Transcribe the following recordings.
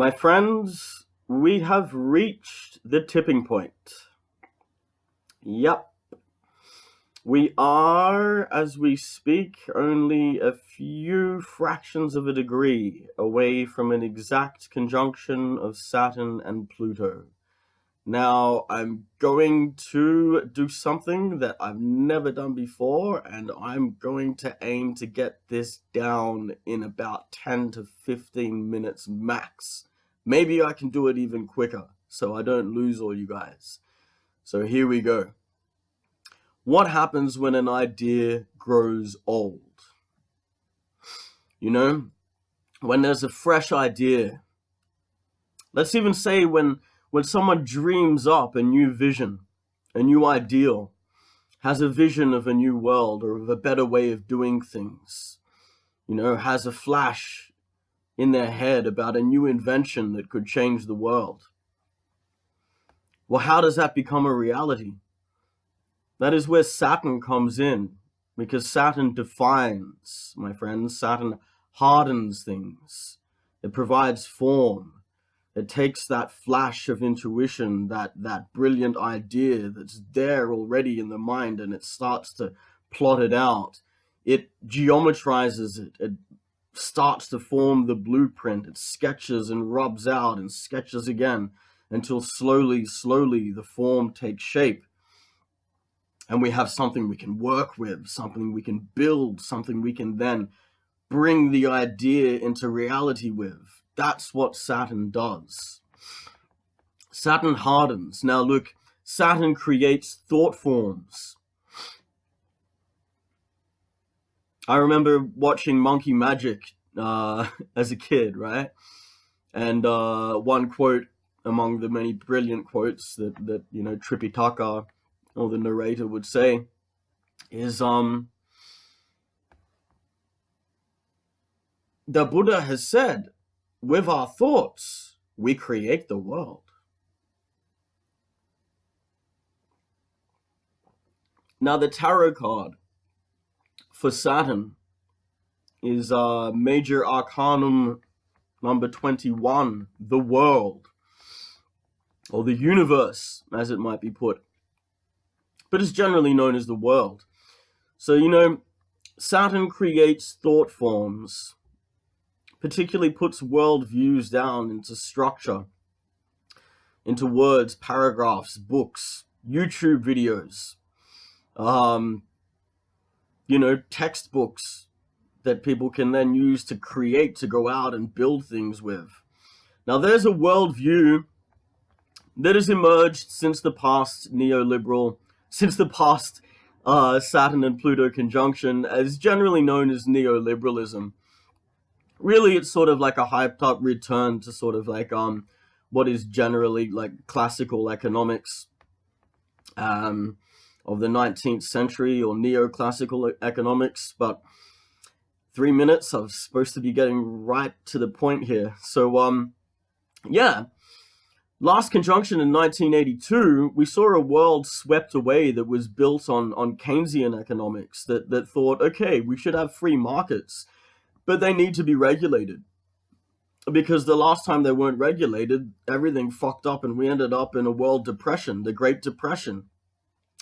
My friends, we have reached the tipping point. Yep. We are, as we speak, only a few fractions of a degree away from an exact conjunction of Saturn and Pluto. Now, I'm going to do something that I've never done before, and I'm going to aim to get this down in about 10 to 15 minutes max. Maybe I can do it even quicker, so I don't lose all you guys. So here we go. What happens when an idea grows old? You know, when there's a fresh idea. Let's even say when someone dreams up a new vision, a new ideal, has a vision of a new world or of a better way of doing things, you know, has a flash in their head about a new invention that could change the world. Well, how does that become a reality? That is where Saturn comes in, because Saturn defines, my friends. Saturn hardens things. It provides form. It takes that flash of intuition, that brilliant idea that's there already in the mind, and it starts to plot it out. It geometrizes it. It starts to form the blueprint. It sketches and rubs out and sketches again until slowly the form takes shape. And we have something we can work with, something we can build, something we can then bring the idea into reality with. That's what Saturn does. Saturn hardens. Now look, Saturn creates thought forms. I remember watching Monkey Magic as a kid, right? And one quote among the many brilliant quotes that you know, Tripitaka, or the narrator, would say is the Buddha has said, with our thoughts, we create the world. Now, the tarot card for Saturn is Major Arcanum number 21, the world, or the universe, as it might be put. But it's generally known as the world. So, you know, Saturn creates thought forms, particularly puts world views down into structure, into words, paragraphs, books, YouTube videos, you know, textbooks that people can then use to create, to go out and build things with. Now, there's a worldview that has emerged since the past Saturn and Pluto conjunction, as generally known as neoliberalism. Really, it's sort of like a hyped up return to sort of like what is generally like classical economics of the 19th century, or neoclassical economics. But 3 minutes, I'm supposed to be getting right to the point here. So yeah. Last conjunction in 1982, we saw a world swept away that was built on Keynesian economics that thought, okay, we should have free markets, but they need to be regulated. Because the last time they weren't regulated, everything fucked up and we ended up in a world depression, the Great Depression.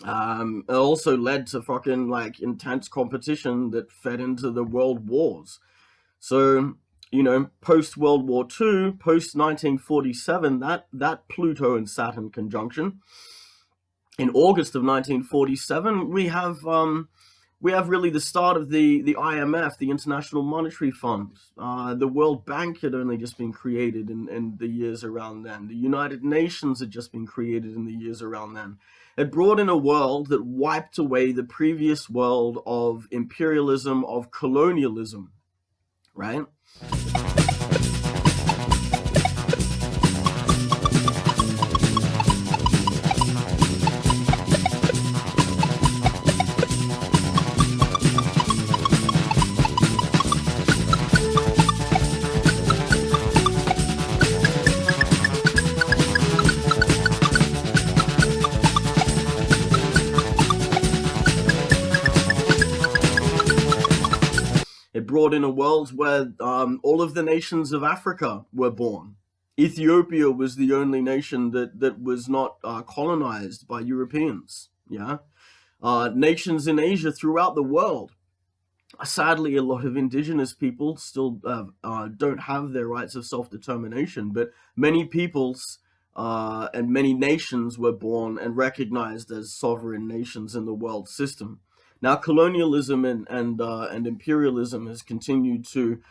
It also led to fucking like intense competition that fed into the world wars. So, you know, post-World War II, post-1947, that Pluto and Saturn conjunction, in August of 1947, we have really the start of the IMF, the International Monetary Fund. The World Bank had only just been created in the years around then. The United Nations had just been created in the years around then. It brought in a world that wiped away the previous world of imperialism, of colonialism, right? It brought in a world where all of the nations of Africa were born. Ethiopia was the only nation that was not colonized by Europeans. Yeah, nations in Asia throughout the world. Sadly, a lot of indigenous people still don't have their rights of self-determination, but many peoples and many nations were born and recognized as sovereign nations in the world system. Now, colonialism and imperialism has continued to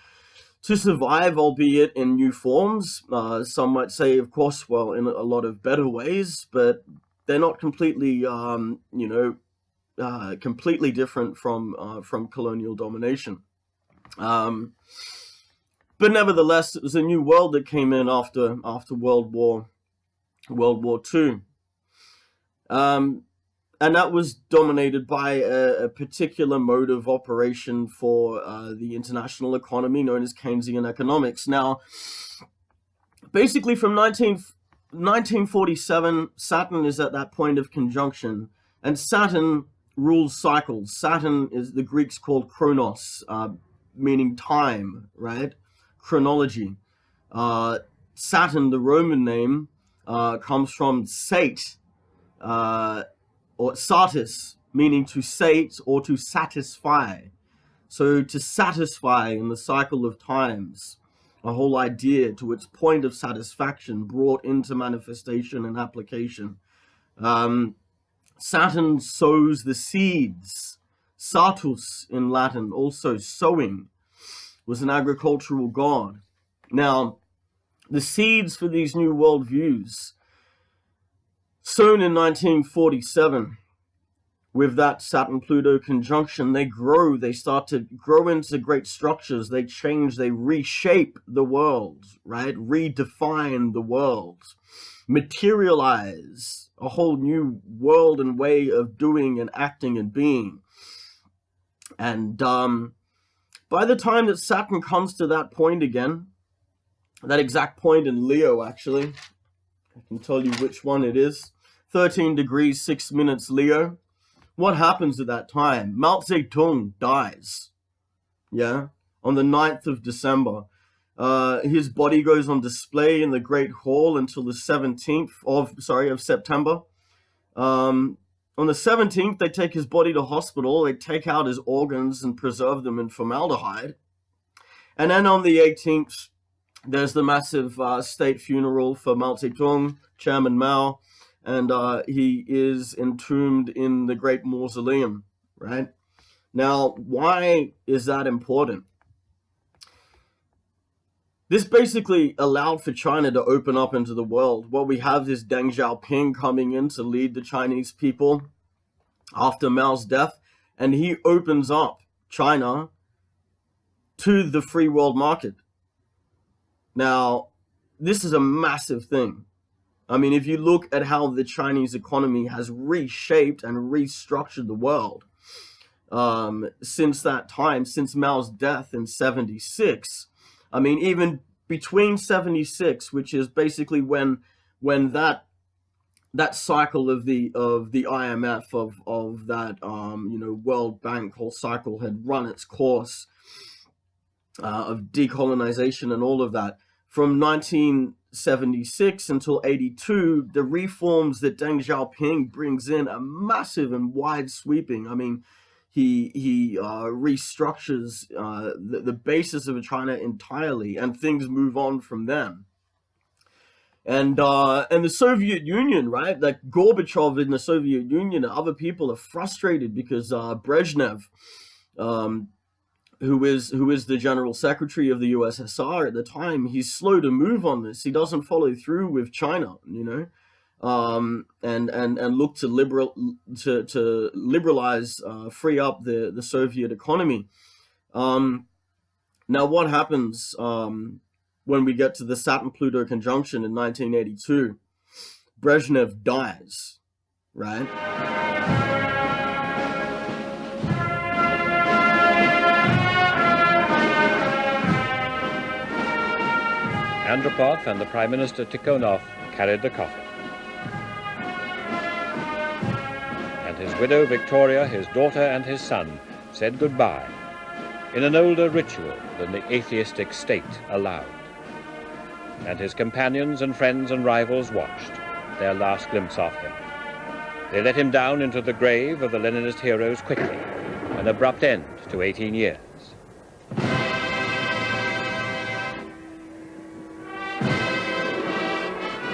survive, albeit in new forms. Some might say, of course, well, in a lot of better ways, but they're not completely, completely different from colonial domination. But nevertheless, it was a new world that came in after World War II. And that was dominated by a particular mode of operation for the international economy known as Keynesian economics. Now, basically from 1947, Saturn is at that point of conjunction, and Saturn rules cycles. Saturn is the Greeks called chronos, meaning time, right? Chronology. Saturn, the Roman name, comes from sate, or satis, meaning to sate or to satisfy. So to satisfy in the cycle of times, a whole idea to its point of satisfaction brought into manifestation and application. Saturn sows the seeds. Satus in Latin, also sowing, was an agricultural god. Now, the seeds for these new worldviews, sown in 1947, with that Saturn-Pluto conjunction, they grow, they start to grow into great structures, they change, they reshape the world, right? Redefine the world, materialize a whole new world and way of doing and acting and being. And by the time that Saturn comes to that point again, that exact point in Leo, actually, I can tell you which one it is, 13 degrees, 6 minutes Leo. What happens at that time? Mao Zedong dies, yeah, on the 9th of December. His body goes on display in the Great Hall until the 17th of September. On the 17th, they take his body to hospital. They take out his organs and preserve them in formaldehyde. And then on the 18th, there's the massive state funeral for Mao Zedong, Chairman Mao, and he is entombed in the Great Mausoleum, right? Now, why is that important? This basically allowed for China to open up into the world. What we have is Deng Xiaoping coming in to lead the Chinese people after Mao's death, and he opens up China to the free world market. Now, this is a massive thing. I mean, if you look at how the Chinese economy has reshaped and restructured the world since that time, since Mao's death in 76, I mean, even between 76, which is basically when that cycle of the IMF of that World Bank whole cycle had run its course of decolonization and all of that, from 1976 until 82, the reforms that Deng Xiaoping brings in are massive and wide sweeping. I mean, he restructures the basis of China entirely, and things move on from them. And the Soviet Union, right? Like Gorbachev in the Soviet Union and other people are frustrated because Brezhnev, who is the general secretary of the USSR at the time, he's slow to move on this. He doesn't follow through with China, and look to liberalize, free up the Soviet economy. Now, what happens when we get to the Saturn-Pluto conjunction in 1982? Brezhnev dies, right? Andropov and the Prime Minister Tikhonov carried the coffin. And his widow Victoria, his daughter and his son said goodbye in an older ritual than the atheistic state allowed. and his companions and friends and rivals watched, their last glimpse of him. They let him down into the grave of the Leninist heroes quickly, an abrupt end to 18 years.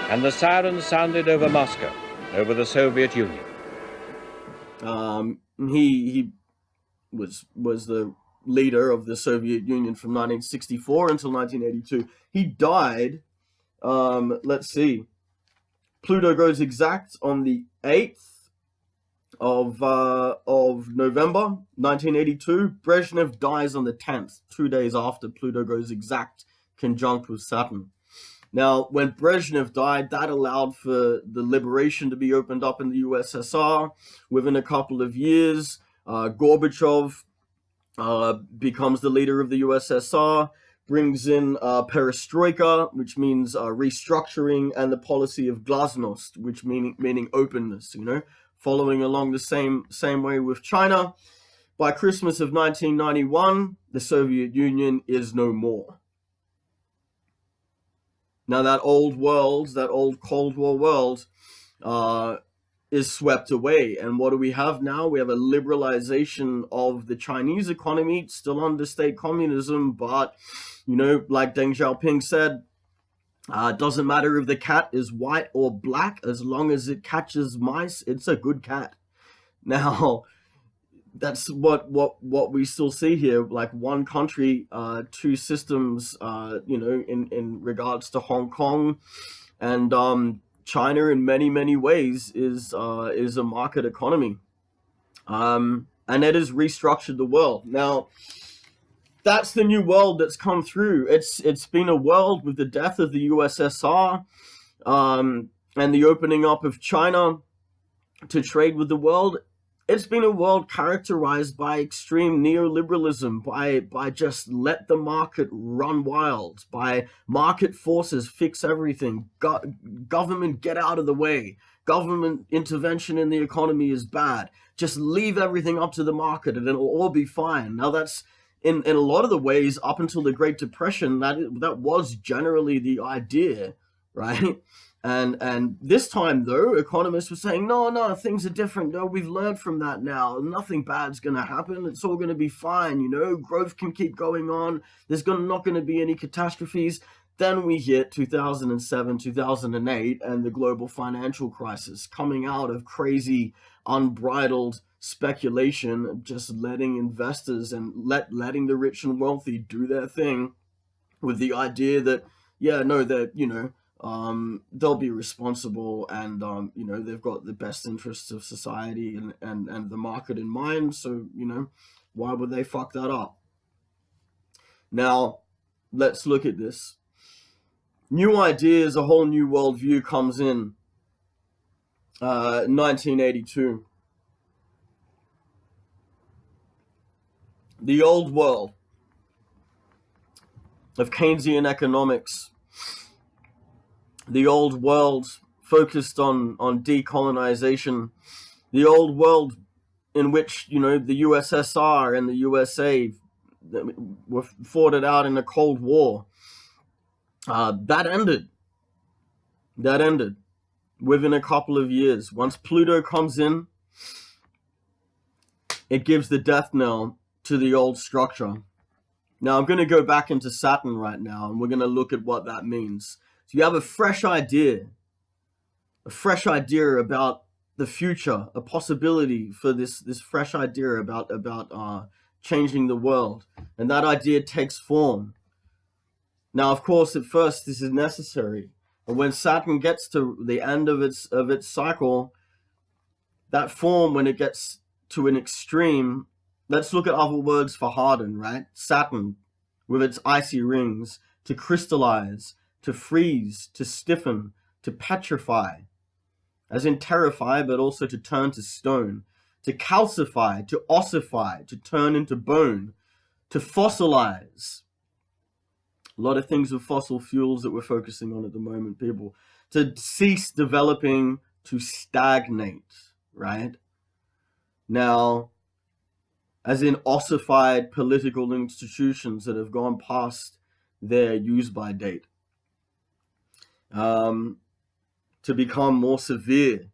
And the sirens sounded over Moscow, over the Soviet Union. He was the leader of the Soviet Union from 1964 until 1982. He died, let's see, Pluto goes exact on the 8th of November 1982. Brezhnev dies on the 10th, 2 days after Pluto goes exact conjunct with Saturn. Now, when Brezhnev died, that allowed for the liberation to be opened up in the USSR. Within a couple of years, Gorbachev becomes the leader of the USSR, brings in perestroika, which means restructuring, and the policy of glasnost, which meaning openness, following along the same way with China. By Christmas of 1991, the Soviet Union is no more. Now that old world, that old Cold War world, is swept away. And what do we have now? We have a liberalization of the Chinese economy, still under state communism, but, like Deng Xiaoping said, doesn't matter if the cat is white or black, as long as it catches mice, it's a good cat. Now, that's what we still see here, like one country, two systems, in regards to Hong Kong, and China in many ways is a market economy, and it has restructured the world. Now, that's the new world that's come through. It's been a world with the death of the USSR, and the opening up of China to trade with the world. It's been a world characterized by extreme neoliberalism, by just let the market run wild, by market forces fix everything, government get out of the way, government intervention in the economy is bad, just leave everything up to the market and it'll all be fine. Now that's, in a lot of the ways, up until the Great Depression, that was generally the idea, right? And this time, though, economists were saying, no, things are different. No, we've learned from that now. Nothing bad's going to happen. It's all going to be fine. Growth can keep going on. There's not going to be any catastrophes. Then we hit 2007, 2008, and the global financial crisis, coming out of crazy, unbridled speculation, just letting investors and letting the rich and wealthy do their thing, with the idea that, they'll be responsible, and they've got the best interests of society and the market in mind, so why would they fuck that up? Now let's look at this. New ideas, a whole new worldview comes in 1982. The old world of Keynesian economics, the old world focused on decolonization, the old world in which, the USSR and the USA were fought it out in a Cold War, that ended within a couple of years. Once Pluto comes in, it gives the death knell to the old structure. Now I'm going to go back into Saturn right now, and we're going to look at what that means. So you have a fresh idea about the future, a possibility for this fresh idea about changing the world, and that idea takes form. Now, of course, at first this is necessary, and when Saturn gets to the end of its cycle, that form, when it gets to an extreme, let's look at other words for harden, right? Saturn, with its icy rings, to crystallize, to freeze, to stiffen, to petrify, as in terrify, but also to turn to stone, to calcify, to ossify, to turn into bone, to fossilize. A lot of things with fossil fuels that we're focusing on at the moment, people. To cease developing, to stagnate, right? Now, as in ossified political institutions that have gone past their use-by date. to become more severe,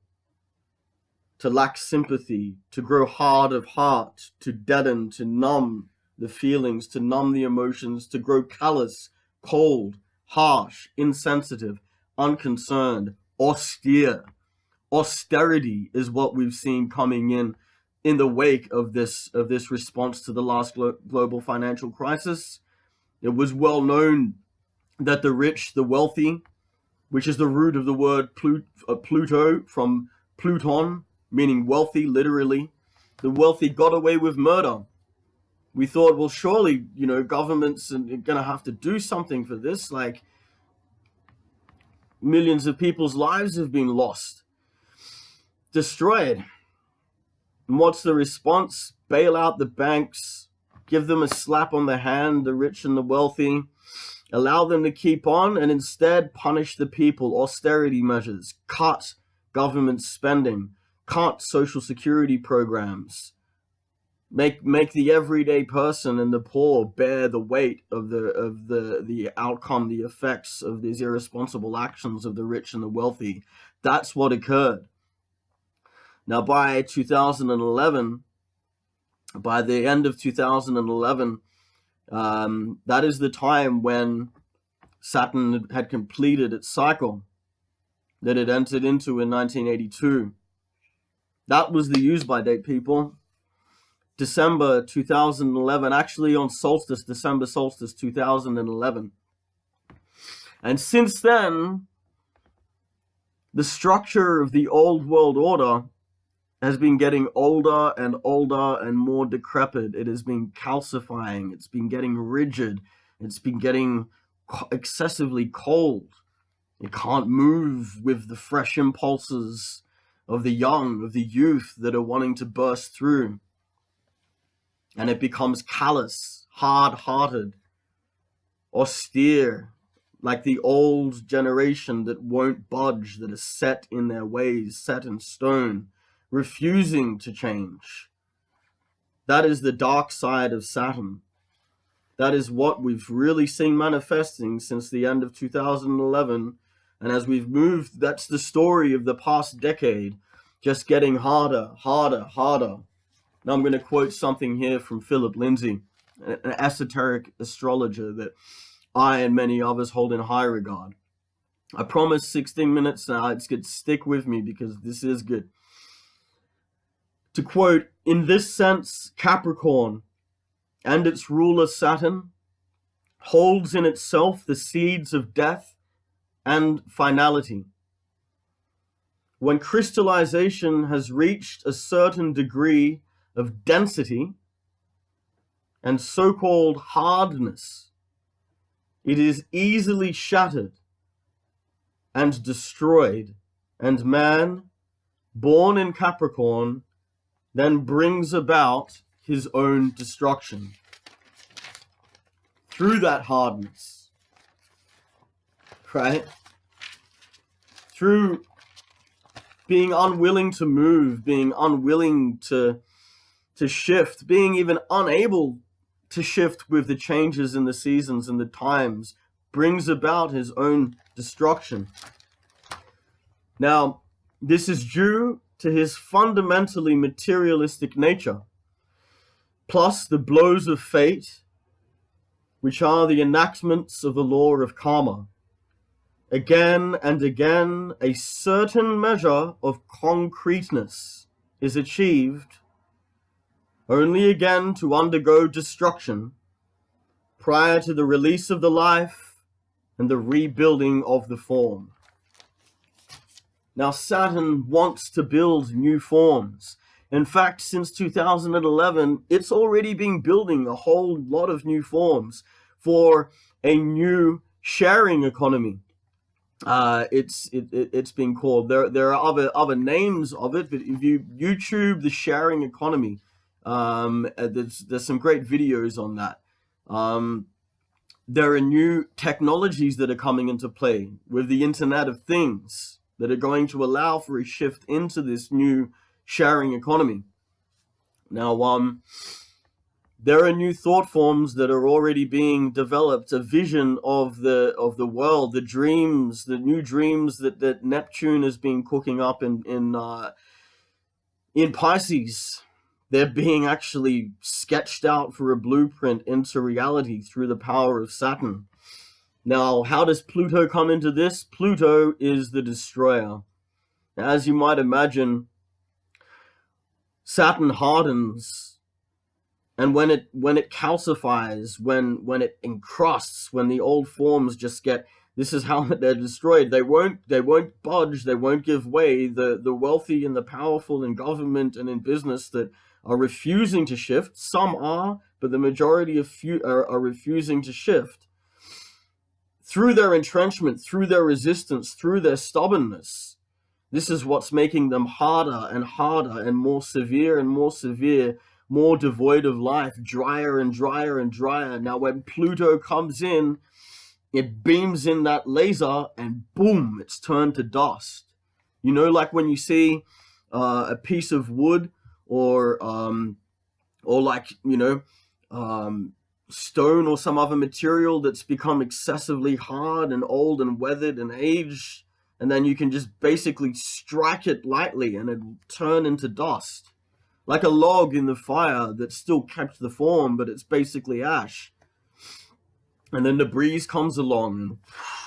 to lack sympathy, to grow hard of heart, to deaden, to numb the feelings, to numb the emotions, to grow callous, cold, harsh, insensitive, unconcerned, austere. Austerity is what we've seen coming in the wake of this response to the last global financial crisis. It was well known that the rich, the wealthy, which is the root of the word Pluto, from Pluton, meaning wealthy, literally, the wealthy got away with murder. We thought, well, surely, governments are going to have to do something for this. Like, millions of people's lives have been lost, destroyed. And what's the response? Bail out the banks, give them a slap on the hand, the rich and the wealthy, allow them to keep on, and instead punish the people. Austerity measures, cut government spending, cut social security programs, make the everyday person and the poor bear the weight of the outcome, the effects of these irresponsible actions of the rich and the wealthy. That's what occurred. Now, by 2011, by the end of 2011, that is the time when Saturn had completed its cycle that it entered into in 1982. That was the use-by date, people. December 2011, actually on solstice, December solstice 2011. And since then, the structure of the old world order has been getting older and older and more decrepit. It has been calcifying. It's been getting rigid. It's been getting excessively cold. It can't move with the fresh impulses of the young, of the youth that are wanting to burst through. And it becomes callous, hard-hearted, austere, like the old generation that won't budge, that is set in their ways, set in stone, refusing to change. That is the dark side of Saturn. That is what we've really seen manifesting since the end of 2011. And as we've moved, that's the story of the past decade, just getting harder, harder, harder. Now I'm going to quote something here from Philip Lindsay, an esoteric astrologer that I and many others hold in high regard. I promise 16 minutes now. It's good. Stick with me because this is good. To quote, in this sense, Capricorn and its ruler Saturn holds in itself the seeds of death and finality. When crystallization has reached a certain degree of density and so-called hardness, it is easily shattered and destroyed, and man, born in Capricorn, then brings about his own destruction through that hardness, right? Through being unwilling to move, being unwilling to shift, being even unable to shift with the changes in the seasons and the times, brings about his own destruction. Now, this is due to his fundamentally materialistic nature, plus the blows of fate, which are the enactments of the law of karma. Again and again, a certain measure of concreteness is achieved, only again to undergo destruction prior to the release of the life and the rebuilding of the form. Now, Saturn wants to build new forms. In fact, since 2011, it's already been building a whole lot of new forms for a new sharing economy. It's been called. There are other names of it, but if you YouTube the sharing economy, there's some great videos on that. There are new technologies that are coming into play with the Internet of Things that are going to allow for a shift into this new sharing economy. Now, There are new thought forms that are already being developed, a vision of the world, the dreams, the new dreams that Neptune has been cooking up in Pisces. They're being actually sketched out for a blueprint into reality through the power of Saturn. Now, how does Pluto come into this? Pluto is the destroyer. Now, as you might imagine, Saturn hardens, and when it calcifies, when it encrusts, when the old forms just get, this is how they're destroyed. They won't budge. They won't give way. The wealthy and the powerful in government and in business that are refusing to shift. Some are, but the majority of few are refusing to shift. Through their entrenchment, through their resistance, through their stubbornness, this is what's making them harder and more severe, more devoid of life, drier and drier and drier. Now, when Pluto comes in, it beams in that laser and boom, it's turned to dust. You know, like when you see a piece of wood or like, you know, stone or some other material that's become excessively hard and old and weathered and aged, and then you can just basically strike it lightly and it'll turn into dust. Like a log in the fire that still kept the form, but it's basically ash. And then the breeze comes along and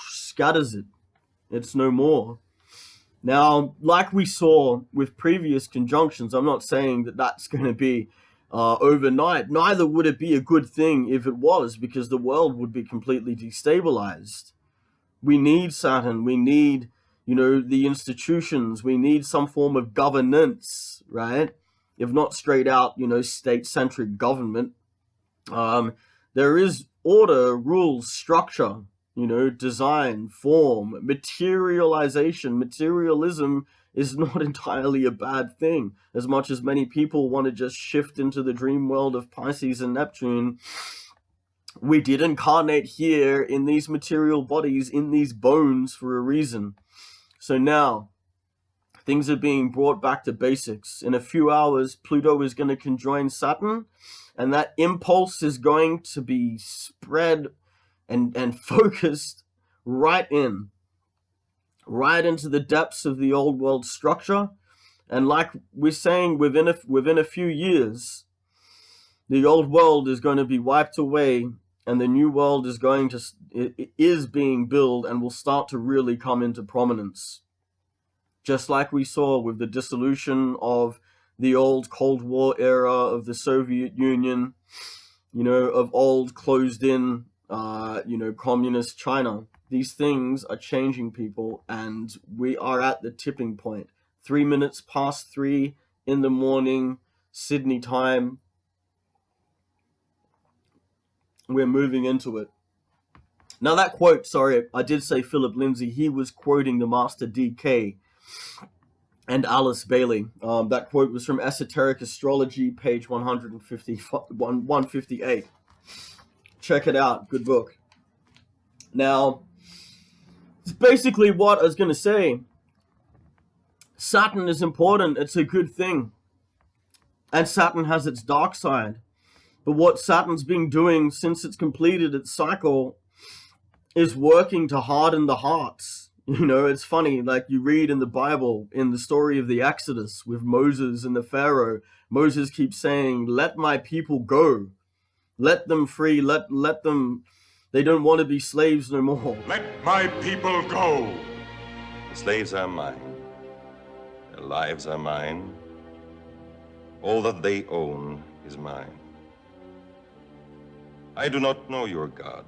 scatters it. It's no more. Now, like we saw with previous conjunctions, I'm not saying that that's going to be overnight. Neither would it be a good thing if it was, because the world would be completely destabilized. We need Saturn. We need, you know, the institutions. We need some form of governance, right? If not straight out, you know, state-centric government. There is order, rules, structure, you know, design, form, materialization. Materialism is not entirely a bad thing. As much as many people want to just shift into the dream world of Pisces and Neptune, we did incarnate here in these material bodies, in these bones, for a reason. So now, things are being brought back to basics. In a few hours, Pluto is going to conjoin Saturn, and that impulse is going to be spread and focused right into the depths of the old world structure. And like we're saying, within a few years, the old world is going to be wiped away, and the new world is being built and will start to really come into prominence. Just like we saw with the dissolution of the old Cold War era of the Soviet Union, you know, of old closed-in, you know, communist China. These things are changing, people, and we are at the tipping point. 3 minutes past 3 in the morning, Sydney time. We're moving into it. Now that quote, sorry, I did say Philip Lindsay. He was quoting the Master DK and Alice Bailey. That quote was from Esoteric Astrology, page 158. Check it out. Good book. Now, it's basically what I was going to say. Saturn is important. It's a good thing. And Saturn has its dark side. But what Saturn's been doing since it's completed its cycle is working to harden the hearts. You know, it's funny, like you read in the Bible, in the story of the Exodus with Moses and the Pharaoh, Moses keeps saying, let my people go. Let them free. Let them, they don't want to be slaves no more. Let my people go. The slaves are mine. Their lives are mine. All that they own is mine. I do not know your God,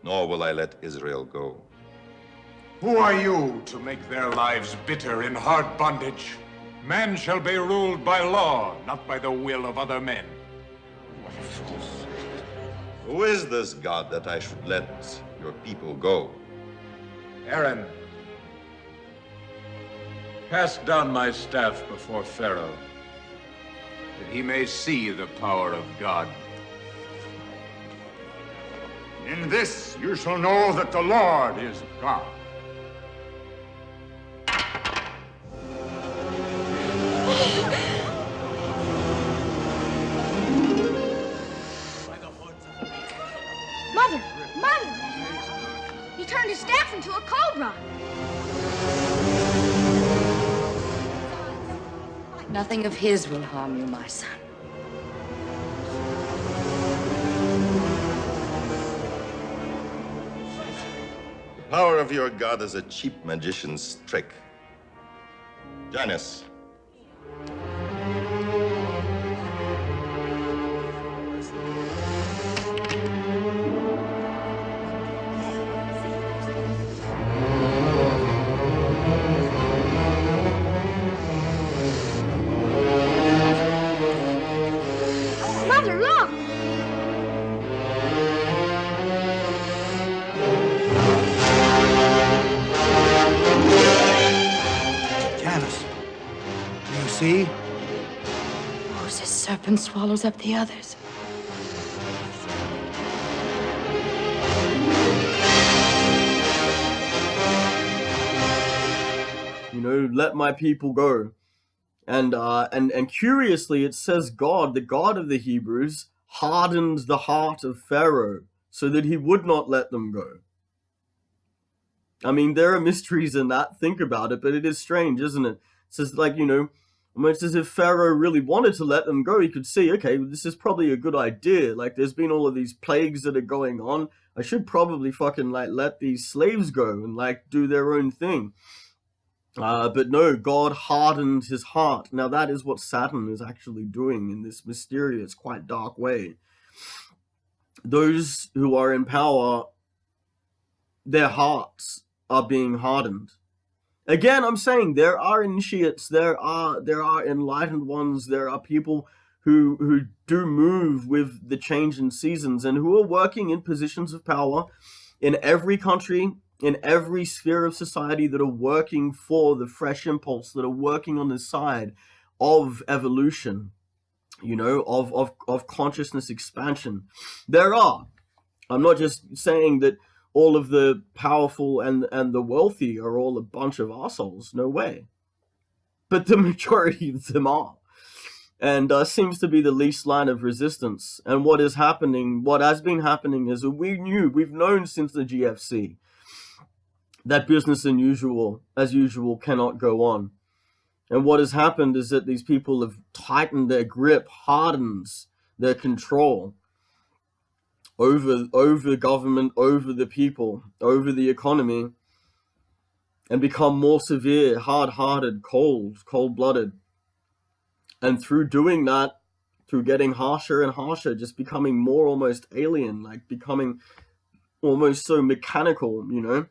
nor will I let Israel go. Who are you to make their lives bitter in hard bondage? Man shall be ruled by law, not by the will of other men. What a fool. Who is this God that I should let your people go? Aaron, cast down my staff before Pharaoh, that he may see the power of God. In this you shall know that the Lord is God. Mother! He turned his staff into a cobra. Nothing of his will harm you, my son. The power of your god is a cheap magician's trick. Join us. Mother, look! Janice, do you see? Moses' serpent swallows up the others. You know, let my people go. And curiously, it says God, the God of the Hebrews, hardened the heart of Pharaoh so that he would not let them go. I mean, there are mysteries in that. Think about it, but it is strange, isn't it? It says, like, you know, almost as if Pharaoh really wanted to let them go. He could see, okay, this is probably a good idea. Like, there's been all of these plagues that are going on. I should probably fucking, like, let these slaves go and, like, do their own thing. But no, God hardened his heart. Now that is what Saturn is actually doing in this mysterious, quite dark way. Those who are in power, their hearts are being hardened. Again, I'm saying there are initiates, there are enlightened ones, there are people who do move with the change in seasons and who are working in positions of power in every country, in every sphere of society, that are working for the fresh impulse, that are working on the side of evolution, you know, of consciousness expansion. There are. I'm not just saying that all of the powerful and the wealthy are all a bunch of assholes. No way. But the majority of them are. And seems to be the least line of resistance. And what is happening, what has been happening is we've known since the GFC that business as usual cannot go on. And what has happened is that these people have tightened their grip, hardens their control over government, over the people, over the economy, and become more severe, hard-hearted, cold-blooded. And through doing that, through getting harsher and harsher, just becoming more almost alien, like becoming almost so mechanical, you know,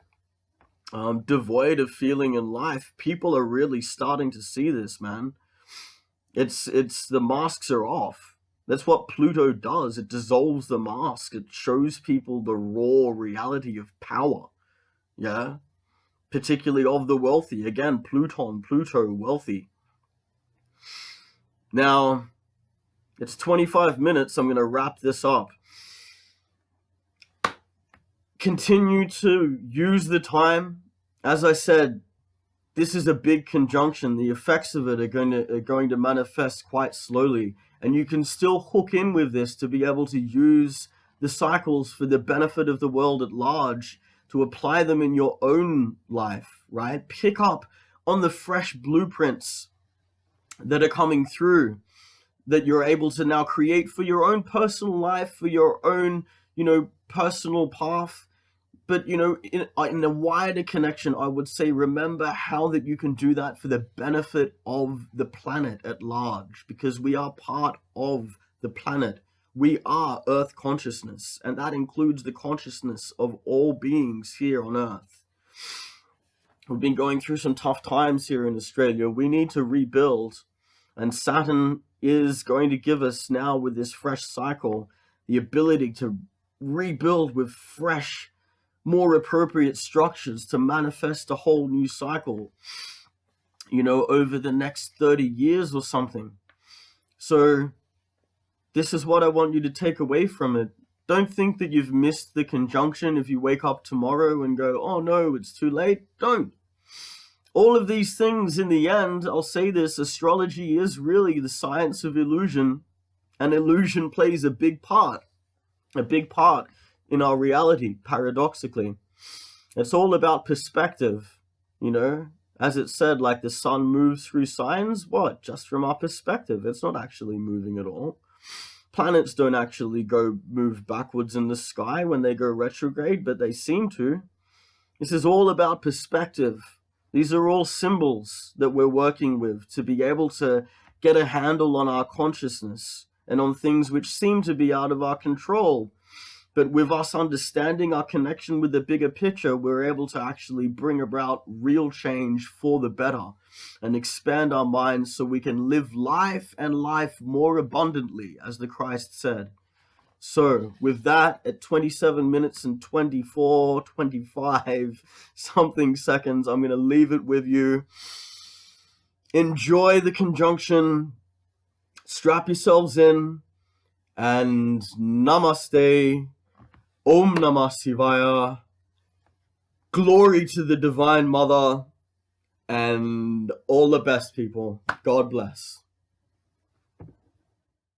devoid of feeling in life. People are really starting to see this, man. It's the masks are off. That's what Pluto does. It dissolves the mask. It shows people the raw reality of power. Yeah? Particularly of the wealthy. Again, Pluto, wealthy. Now, it's 25 minutes. I'm going to wrap this up. Continue to use the time. As I said, this is a big conjunction. The effects of it are going to manifest quite slowly. And you can still hook in with this to be able to use the cycles for the benefit of the world at large, to apply them in your own life, right? Pick up on the fresh blueprints that are coming through, that you're able to now create for your own personal life, for your own, you know, personal path. But, you know, in a wider connection, I would say, remember how that you can do that for the benefit of the planet at large, because we are part of the planet. We are Earth consciousness, and that includes the consciousness of all beings here on Earth. We've been going through some tough times here in Australia. We need to rebuild, and Saturn is going to give us now, with this fresh cycle, the ability to rebuild with fresh, more appropriate structures to manifest a whole new cycle, you know, over the next 30 years or something. So this is what I want you to take away from it. Don't think that you've missed the conjunction if you wake up tomorrow and go, oh no, it's too late. Don't. All of these things, in the end, I'll say this, astrology is really the science of illusion, and illusion plays a big part in our reality, paradoxically. It's all about perspective, you know. As it said, like the sun moves through signs, what? Just from our perspective. It's not actually moving at all. Planets don't actually move backwards in the sky when they go retrograde, but they seem to. This is all about perspective. These are all symbols that we're working with to be able to get a handle on our consciousness and on things which seem to be out of our control. But with us understanding our connection with the bigger picture, we're able to actually bring about real change for the better and expand our minds so we can live life and life more abundantly, as the Christ said. So with that, at 27 minutes and 25 something seconds, I'm going to leave it with you. Enjoy the conjunction. Strap yourselves in. And namaste. Om Namah Shivaya. Glory to the Divine Mother. And all the best, people. God bless.